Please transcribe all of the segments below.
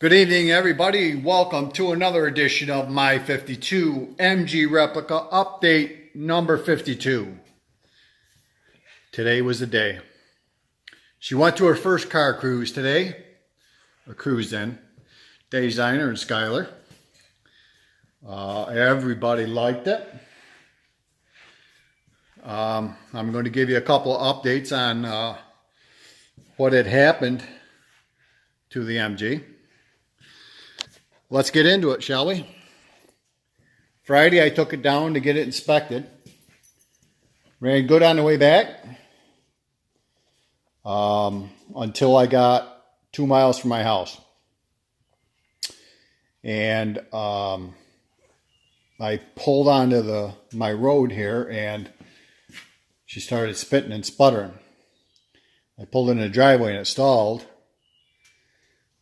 Good evening, everybody. Welcome to another edition of My 52 MG Replica Update number 52. Today was the day. She went to her first car cruise today. A cruise in. Designer and Skylar. Everybody liked it. I'm going to give you a couple of updates on what had happened to the MG. Let's get into it, shall we? Friday, I took it down to get it inspected. Ran good on the way back until I got 2 miles from my house. And I pulled onto my road here, and she started spitting and sputtering. I pulled in the driveway and it stalled.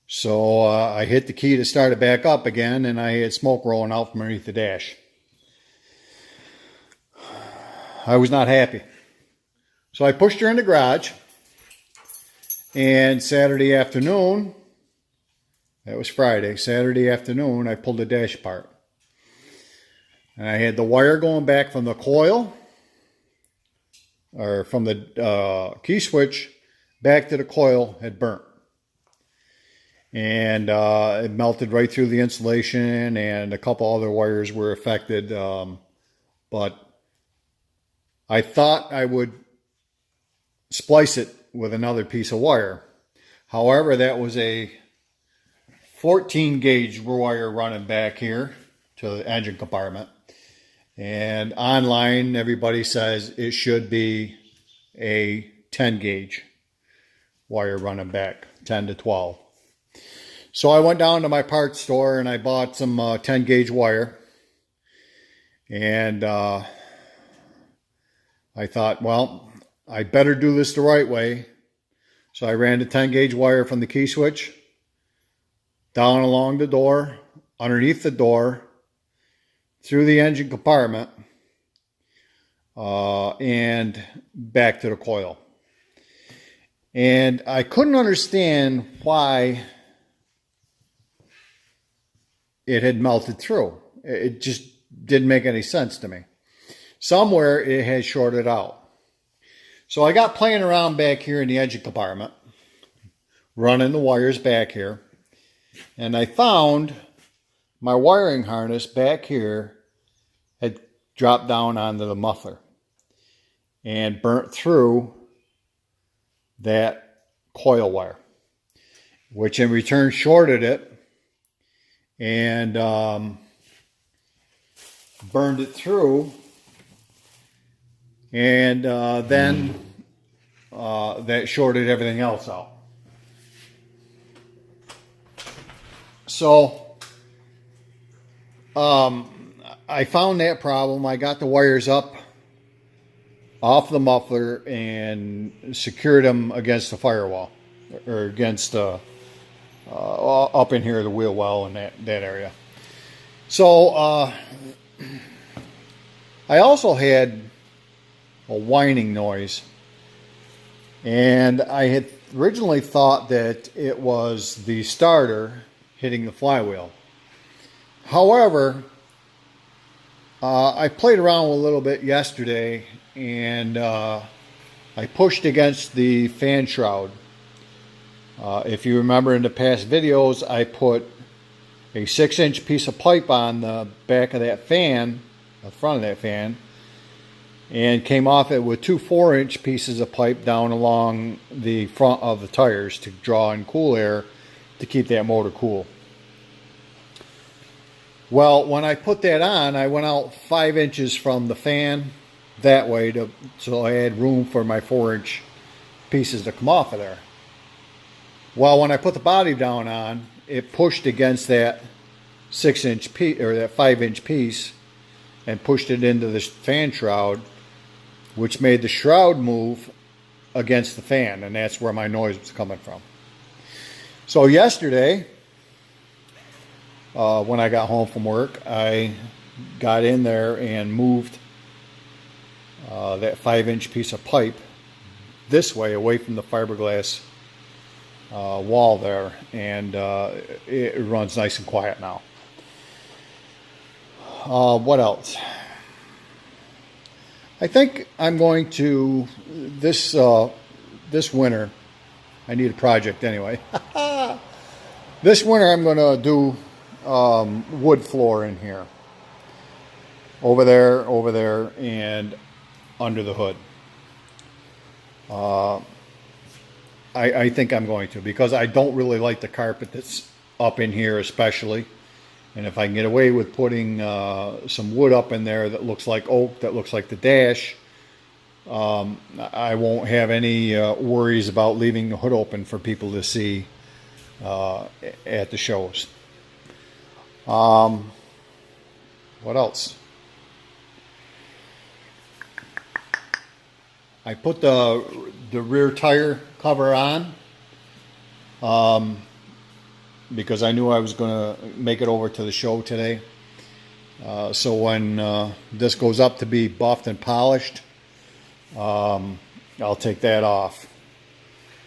So I hit the key to start it back up again, and I had smoke rolling out from underneath the dash. I was not happy. So I pushed her in the garage, and Saturday afternoon, that was Friday, Saturday afternoon, I pulled the dash apart. And I had the wire going back from the coil, or from the key switch, back to the coil had burnt. And it melted right through the insulation, and a couple other wires were affected. But I thought I would splice it with another piece of wire. However, that was a 14 gauge wire running back here to the engine compartment. And online, everybody says it should be a 10 gauge wire running back, 10 to 12. So I went down to my parts store and I bought some 10 gauge wire. And I thought, well, I better do this the right way. So I ran the 10 gauge wire from the key switch down along the door, underneath the door, through the engine compartment, and back to the coil. And I couldn't understand why it had melted through. It just didn't make any sense to me. Somewhere it had shorted out. So I got playing around back here in the engine compartment, running the wires back here, and I found my wiring harness back here had dropped down onto the muffler and burnt through that coil wire, which in return shorted it and burned it through, and then that shorted everything else out. So I found that problem. I got the wires up off the muffler and secured them against the firewall, or against up in here, the wheel well in that area. So I also had a whining noise, and I had originally thought that it was the starter hitting the flywheel. However, I played around a little bit yesterday, and I pushed against the fan shroud. If you remember in the past videos, I put a 6-inch piece of pipe on the back of that fan, the front of that fan, and came off it with 2 4-inch pieces of pipe down along the front of the tires to draw in cool air to keep that motor cool. Well, when I put that on, I went out 5 inches from the fan that way, so I had room for my 4-inch pieces to come off of there. Well, when I put the body down on, it pushed against that 6-inch piece, or that 5-inch piece, and pushed it into the fan shroud, which made the shroud move against the fan, and that's where my noise was coming from. So yesterday, when I got home from work, I got in there and moved that 5-inch piece of pipe this way, away from the fiberglass wall there, and it runs nice and quiet now. What else? I think I'm going to this winter. I need a project anyway. This winter I'm going to do wood floor in here, over there, and under the hood. I think I'm going to, because I don't really like the carpet that's up in here especially. And if I can get away with putting some wood up in there that looks like oak, that looks like the dash, I won't have any worries about leaving the hood open for people to see at the shows. What else? I put the rear tire cover on because I knew I was going to make it over to the show today. So when this goes up to be buffed and polished, I'll take that off.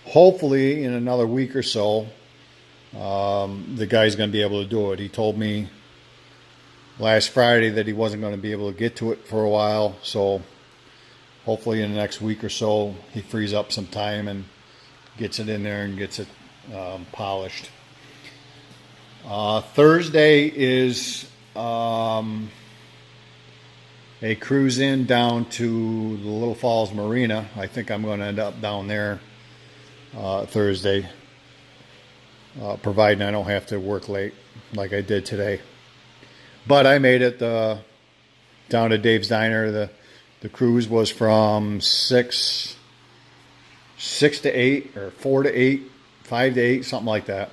Hopefully in another week or so, the guy's going to be able to do it. He told me last Friday that he wasn't going to be able to get to it for a while, so hopefully in the next week or so he frees up some time and gets it in there and gets it polished. Thursday is a cruise in down to the Little Falls Marina. I think I'm going to end up down there Thursday, providing I don't have to work late like I did today. But I made it down to Dave's Diner. The cruise was from 6 to 8, or 4 to 8, 5 to 8, something like that.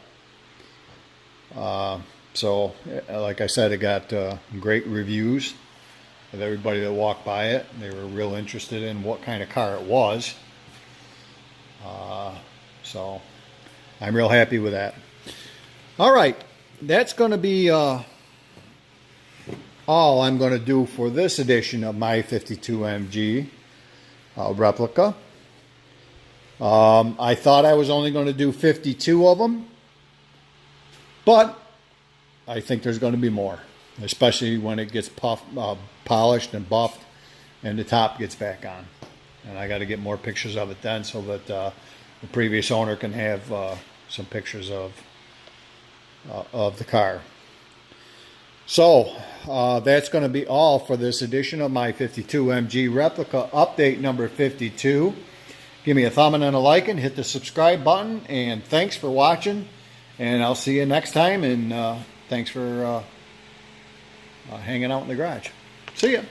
So, like I said, it got great reviews with everybody that walked by it. They were real interested in what kind of car it was. So, I'm real happy with that. All right, that's going to be all I'm going to do for this edition of my 52MG replica. I thought I was only going to do 52 of them, but I think there's going to be more, especially when it gets polished and buffed and the top gets back on. And I got to get more pictures of it then, so that the previous owner can have some pictures of the car. So that's going to be all for this edition of my 52MG replica update number 52. Give me a thumb and a like, and hit the subscribe button, and thanks for watching, and I'll see you next time, and thanks for hanging out in the garage. See ya.